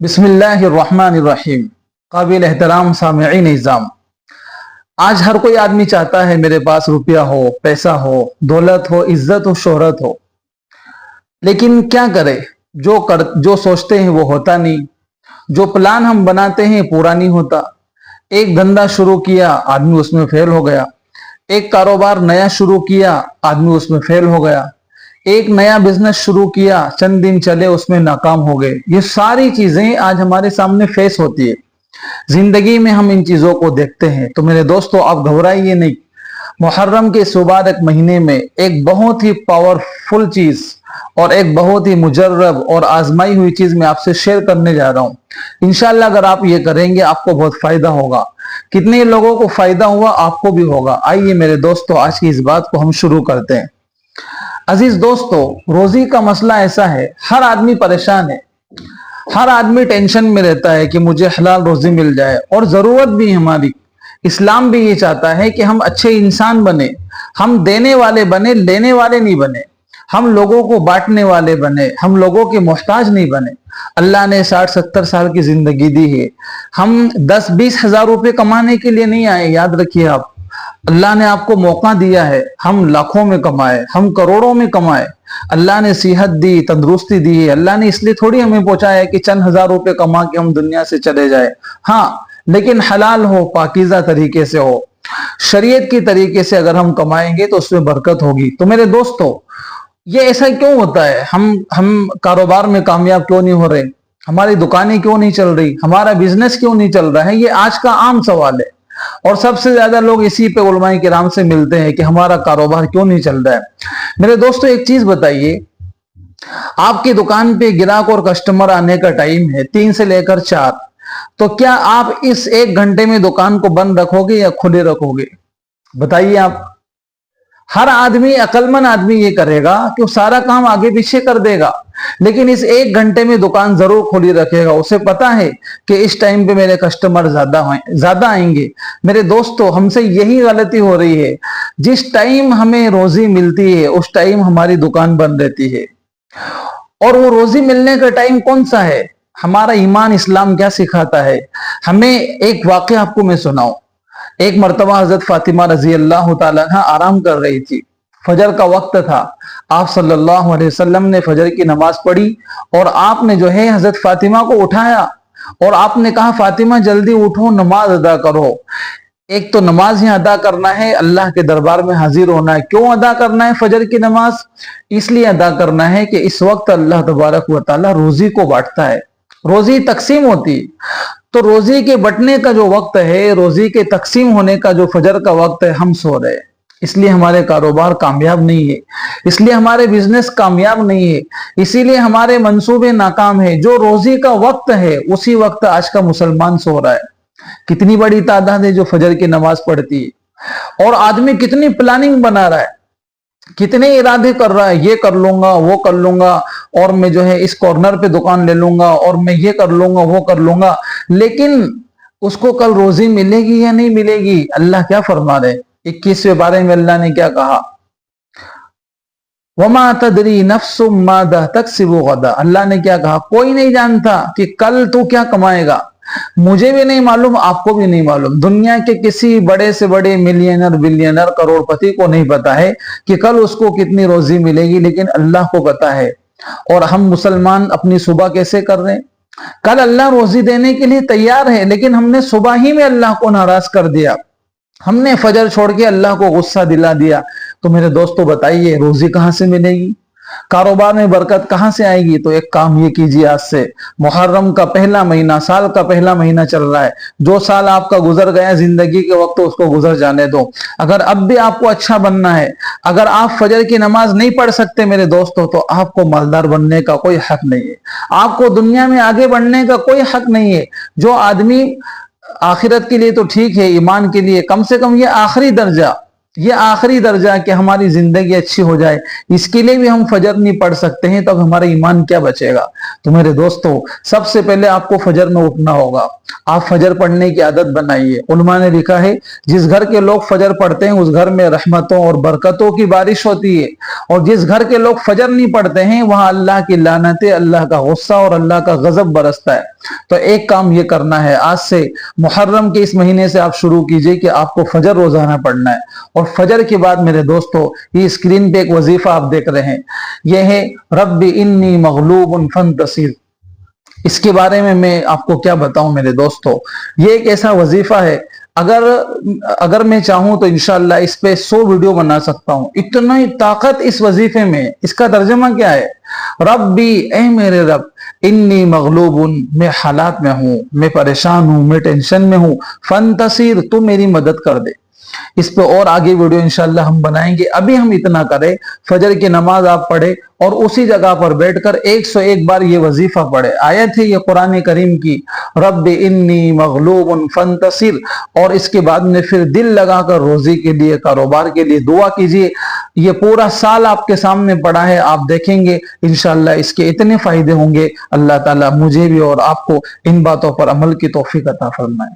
बिस्मिल्लाहिर्रहमानिर्रहीम। काबिल एहतराम सामिईन निज़ाम, आज हर कोई आदमी चाहता है मेरे पास रुपया हो, पैसा हो, दौलत हो, इज्जत हो, शोहरत हो, लेकिन क्या करे, जो सोचते हैं वो होता नहीं। जो प्लान हम बनाते हैं पूरा नहीं होता। एक धंधा शुरू किया, आदमी उसमें फेल हो गया। एक कारोबार नया शुरू किया, आदमी उसमें फेल हो गया। एक नया बिजनेस शुरू किया, चंद दिन चले उसमें नाकाम हो गए। ये सारी चीजें आज हमारे सामने फेस होती है। जिंदगी में हम इन चीजों को देखते हैं। तो मेरे दोस्तों, आप घबराइए नहीं। मुहर्रम के इस मुबारक महीने में एक बहुत ही पावरफुल चीज और एक बहुत ही मुजर्रब और आजमाई हुई चीज मैं आपसे शेयर करने जा रहा हूं। इंशाल्लाह अगर आप ये करेंगे आपको बहुत फायदा होगा। कितने लोगों को फायदा हुआ, आपको भी होगा। आइए मेरे दोस्तों, आज की इस बात को हम शुरू करते हैं। अजीज दोस्तों, रोजी का मसला ऐसा है, हर आदमी परेशान है, हर आदमी टेंशन में रहता है कि मुझे हलाल रोजी मिल जाए। और जरूरत भी हमारी, इस्लाम भी ये चाहता है कि हम अच्छे इंसान बने, हम देने वाले बने, लेने वाले नहीं बने, हम लोगों को बांटने वाले बने, हम लोगों के मोहताज नहीं बने। अल्लाह ने 60-70 साल की जिंदगी दी है। हम 10-20 हजार रुपए कमाने के लिए नहीं आए, याद रखिए आप। अल्लाह ने आपको मौका दिया है, हम लाखों में कमाए, हम करोड़ों में कमाए। अल्लाह ने सेहत दी, तंदुरुस्ती दी है। अल्लाह ने इसलिए थोड़ी हमें पहुंचाया है कि चंद हजार रुपए कमा के हम दुनिया से चले जाए। हाँ, लेकिन हलाल हो, पाकीज़ा तरीके से हो, शरीयत की तरीके से अगर हम कमाएंगे तो उसमें बरकत होगी। तो मेरे दोस्तों, ये ऐसा क्यों होता है? हम कारोबार में कामयाब क्यों नहीं हो रहे? हमारी दुकानें क्यों नहीं चल रही? हमारा बिजनेस क्यों नहीं चल रहा है? ये आज का आम सवाल है। और सबसे ज्यादा लोग इसी पे उलमाए किराम से मिलते हैं कि हमारा कारोबार क्यों नहीं चल रहा है। मेरे दोस्तों, एक चीज बताइए, आपकी दुकान पे ग्राहक और कस्टमर आने का टाइम है 3 से लेकर 4, तो क्या आप इस 1 घंटे में दुकान को बंद रखोगे या खुले रखोगे? बताइए आप। हर आदमी, अक्लमंद आदमी ये करेगा कि वो सारा काम आगे पीछे कर देगा, लेकिन इस 1 घंटे में दुकान जरूर खुली रखेगा। उसे पता है कि इस टाइम पे मेरे कस्टमर ज्यादा आएंगे। मेरे दोस्तों, हमसे यही गलती हो रही है। जिस टाइम हमें रोजी मिलती है उस टाइम हमारी दुकान बंद रहती है। और वो रोजी मिलने का टाइम कौन सा है? हमारा ईमान, इस्लाम क्या सिखाता है हमें? एक वाकया आपको मैं सुनाऊं। एक मर्तबा हजरत फातिमा रजी अल्लाह तआला अन्हा आराम कर रही थी। फजर का वक्त था। आप सल्लल्लाहु अलैहि वसल्लम ने फजर की नमाज पढ़ी और आपने जो है हजरत फातिमा को उठाया और आपने कहा, फातिमा जल्दी उठो, नमाज अदा करो। एक तो नमाज ही अदा करना है, अल्लाह के दरबार में हाजिर होना है। क्यों अदा करना है फजर की नमाज? इसलिए अदा करना है कि इस वक्त अल्लाह तबारक व तआला रोजी को बांटता है, रोजी तकसीम होती है। तो रोजी के बटने का जो वक्त है, रोजी के तकसीम होने का जो फजर का वक्त है, हम सो रहे हैं। इसलिए हमारे कारोबार कामयाब नहीं है, इसलिए हमारे बिजनेस कामयाब नहीं है, इसीलिए हमारे मंसूबे नाकाम है। जो रोजी का वक्त है उसी वक्त आज का मुसलमान सो रहा है। कितनी बड़ी तादाद है जो फजर की नमाज पढ़ती है। और आदमी कितनी प्लानिंग बना रहा है, कितने इरादे कर रहा है, ये कर लूंगा, वो कर लूंगा, और मैं जो है इस कॉर्नर पे दुकान ले लूंगा, और मैं ये कर लूंगा, वो कर लूंगा। लेकिन उसको कल रोजी मिलेगी या नहीं मिलेगी? अल्लाह क्या फरमा रहे? 21वें पारे में अल्लाह ने क्या कहा? वमा तदरी नफ्सुम मादा तक्सिबु गदा। अल्लाह ने क्या कहा? कोई नहीं जानता कि कल तू क्या कमाएगा। मुझे भी नहीं मालूम, आपको भी नहीं मालूम। दुनिया के किसी बड़े से बड़े मिलियनर, बिलियनर, करोड़पति को नहीं पता है कि कल उसको कितनी रोजी मिलेगी, लेकिन अल्लाह को पता है। और हम मुसलमान अपनी सुबह कैसे कर रहे हैं? कल अल्लाह रोजी देने के लिए तैयार है, लेकिन हमने सुबह ही में अल्लाह को नाराज कर दिया। हमने फजर छोड़ के अल्लाह को गुस्सा दिला दिया। तो मेरे दोस्तों बताइए, रोजी कहां से मिलेगी? कारोबार में बरकत कहां से आएगी? तो एक काम ये कीजिए, आज से मुहर्रम का पहला महीना, साल का पहला महीना चल रहा है। जो साल आपका गुजर गया जिंदगी के वक्त, तो उसको गुजर जाने दो। अगर अब भी आपको अच्छा बनना है, अगर आप फजर की नमाज नहीं पढ़ सकते मेरे दोस्तों, तो आपको मालदार बनने का कोई हक नहीं है, आपको दुनिया में आगे बढ़ने का कोई हक नहीं है। जो आदमी आखिरत के लिए तो ठीक है, ईमान के लिए कम से कम ये आखिरी दर्जा, ये आखिरी दर्जा है कि हमारी जिंदगी अच्छी हो जाए, इसके लिए भी हम फजर नहीं पढ़ सकते हैं, तब हमारा ईमान क्या बचेगा। तो मेरे दोस्तों, सबसे पहले आपको फजर में उठना होगा। आप फजर पढ़ने की आदत बनाइए। उलमा ने लिखा है, जिस घर के लोग फजर पढ़ते हैं उस घर में रहमतों और बरकतों की बारिश होती है, और जिस घर के लोग फजर नहीं पढ़ते हैं वहां अल्लाह की लानतें, अल्लाह का गुस्सा और अल्लाह का गजब बरसता है। तो एक काम ये करना है, आज से मुहर्रम के इस महीने से आप शुरू कीजिए कि आपको फजर रोजाना पढ़ना है। और फजर के बाद मेरे दोस्तों, ये स्क्रीन पे एक वजीफा आप देख रहे हैं, यह है रब्बी इन्नी मगलूबुन फंतसिर। इसके बारे में मैं आपको क्या बताऊं मेरे दोस्तों, ये एक ऐसा वजीफा है, अगर मैं चाहूं तो इंशाअल्लाह इस पे 100 वीडियो बना सकता हूं, इतनी ताकत इस वजीफे में। इसका तर्जुमा क्या है? रब्बी, ए मेरे रब, इन्नी मगलूबुन, मैं हालात में हूं, मैं परेशान हूं, मैं टेंशन में हूं, फंतसिर, तू मेरी मदद कर दे। इस पे और आगे वीडियो इंशाल्लाह हम बनाएंगे। अभी हम इतना करें, फजर की नमाज आप पढ़े और उसी जगह पर बैठकर 101 बार ये वजीफा पढ़े। आयत है ये कुरान करीम की, रब्बी इन्नी मगलूबुन फंतसिर, और इसके बाद में फिर दिल लगाकर रोजी के लिए, कारोबार के लिए दुआ कीजिए। ये पूरा साल आपके सामने पड़ा है, आप देखेंगे इंशाल्लाह इसके इतने फायदे होंगे। अल्लाह ताला मुझे भी और आपको इन बातों पर अमल की तौफीक अता फरमाए।